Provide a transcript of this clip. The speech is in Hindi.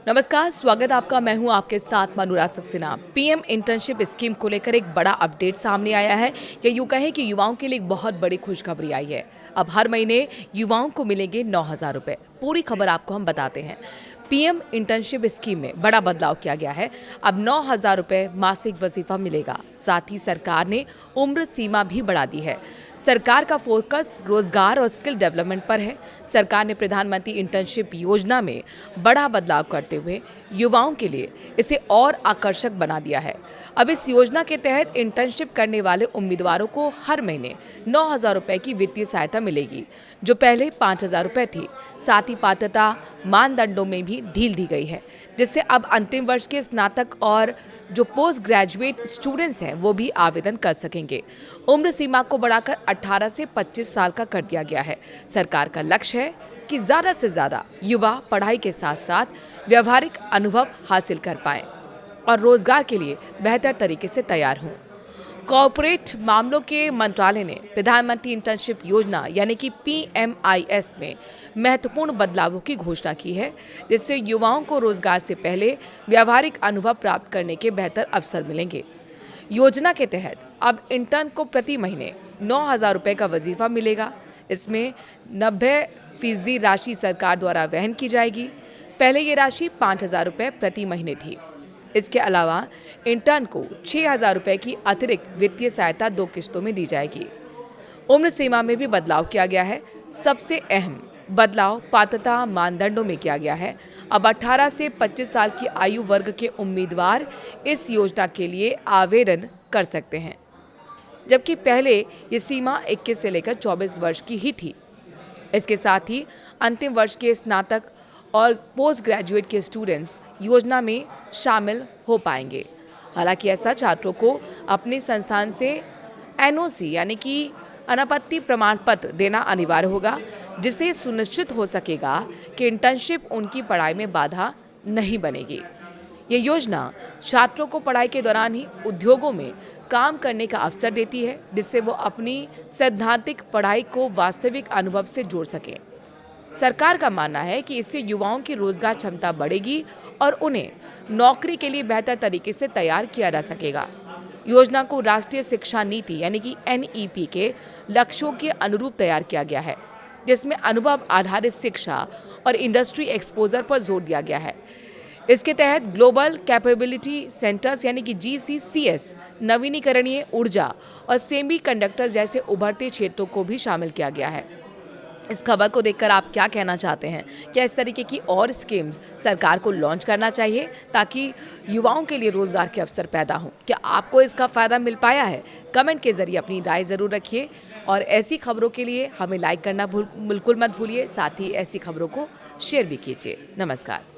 नमस्कार, स्वागत आपका। मैं हूं आपके साथ Manuraj Saxena. PM internship scheme को लेकर एक बड़ा अपडेट सामने आया है। या यूं कहें कि युवाओं के लिए एक बहुत बड़ी खुशखबरी आई है। अब हर महीने युवाओं को मिलेंगे 9,000 रुपए। पूरी खबर आपको हम बताते हैं। पीएम इंटर्नशिप स्कीम में बड़ा बदलाव किया गया है। अब 9,000 रुपए मासिक वजीफा मिलेगा। साथ ही सरकार ने उम्र सीमा भी बढ़ा दी है। सरकार का फोकस रोजगार और स्किल डेवलपमेंट पर है। सरकार ने प्रधानमंत्री इंटर्नशिप योजना में बड़ा बदलाव करते हुए युवाओं के लिए इसे और आकर्षक बना दिया है। अब इस योजना के तहत इंटर्नशिप करने वाले उम्मीदवारों को हर महीने 9,000 रुपए की वित्तीय सहायता मिलेगी, जो पहले 5,000 रुपए थी। साथ ही पात्रता मानदंडों में भी ढील दी गई है, जिससे अब अंतिम वर्ष के स्नातक और जो पोस्ट ग्रेजुएट स्टूडेंट्स हैं वो भी आवेदन कर सकेंगे। उम्र सीमा को बढ़ाकर 18 से 25 साल का कर दिया गया है। सरकार का लक्ष्य है कि ज़्यादा से ज़्यादा युवा पढ़ाई के साथ साथ व्यावहारिक अनुभव हासिल कर पाएं और रोजगार के लिए बेहतर तरीके से तैयार हों। कॉर्पोरेट मामलों के मंत्रालय ने प्रधानमंत्री इंटर्नशिप योजना यानी कि PMIS में महत्वपूर्ण बदलावों की घोषणा की है, जिससे युवाओं को रोजगार से पहले व्यावहारिक अनुभव प्राप्त करने के बेहतर अवसर मिलेंगे। योजना के तहत अब इंटर्न को प्रति महीने 9,000 रुपये का वजीफा मिलेगा। इसमें 90% राशि सरकार द्वारा वहन की जाएगी। पहले ये राशि 5,000 रुपये प्रति महीने थी। इसके अलावा इंटर्न को 6,000 रुपये की अतिरिक्त वित्तीय सहायता 2 किस्तों में दी जाएगी। उम्र सीमा में भी बदलाव किया गया है। सबसे अहम बदलाव पात्रता मानदंडों में किया गया है। अब 18 से 25 साल की आयु वर्ग के उम्मीदवार इस योजना के लिए आवेदन कर सकते हैं, जबकि पहले ये सीमा 21 से लेकर 24 वर्ष की ही थी। इसके साथ ही अंतिम वर्ष के स्नातक और पोस्ट ग्रेजुएट के स्टूडेंट्स योजना में शामिल हो पाएंगे। हालांकि ऐसा छात्रों को अपने संस्थान से NOC यानी कि अनापत्ति प्रमाण पत्र देना अनिवार्य होगा, जिससे सुनिश्चित हो सकेगा कि इंटर्नशिप उनकी पढ़ाई में बाधा नहीं बनेगी। ये योजना छात्रों को पढ़ाई के दौरान ही उद्योगों में काम करने का अवसर देती है, जिससे वो अपनी सैद्धांतिक पढ़ाई को वास्तविक अनुभव से जोड़ सकें। सरकार का मानना है कि इससे युवाओं की रोजगार क्षमता बढ़ेगी और उन्हें नौकरी के लिए बेहतर तरीके से तैयार किया जा सकेगा। योजना को राष्ट्रीय शिक्षा नीति यानी कि NEP के लक्ष्यों के अनुरूप तैयार किया गया है, जिसमें अनुभव आधारित शिक्षा और इंडस्ट्री एक्सपोजर पर जोर दिया गया है। इसके तहत ग्लोबल कैपेबिलिटी सेंटर्स यानी कि GCCS, नवीनीकरणीय ऊर्जा और सेमीकंडक्टर जैसे उभरते क्षेत्रों को भी शामिल किया गया है। इस खबर को देखकर आप क्या कहना चाहते हैं? क्या इस तरीके की और स्कीम्स सरकार को लॉन्च करना चाहिए ताकि युवाओं के लिए रोजगार के अवसर पैदा हों? क्या आपको इसका फ़ायदा मिल पाया है? कमेंट के जरिए अपनी राय ज़रूर रखिए और ऐसी खबरों के लिए हमें लाइक करना बिल्कुल मत भूलिए। साथ ही ऐसी खबरों को शेयर भी कीजिए। नमस्कार।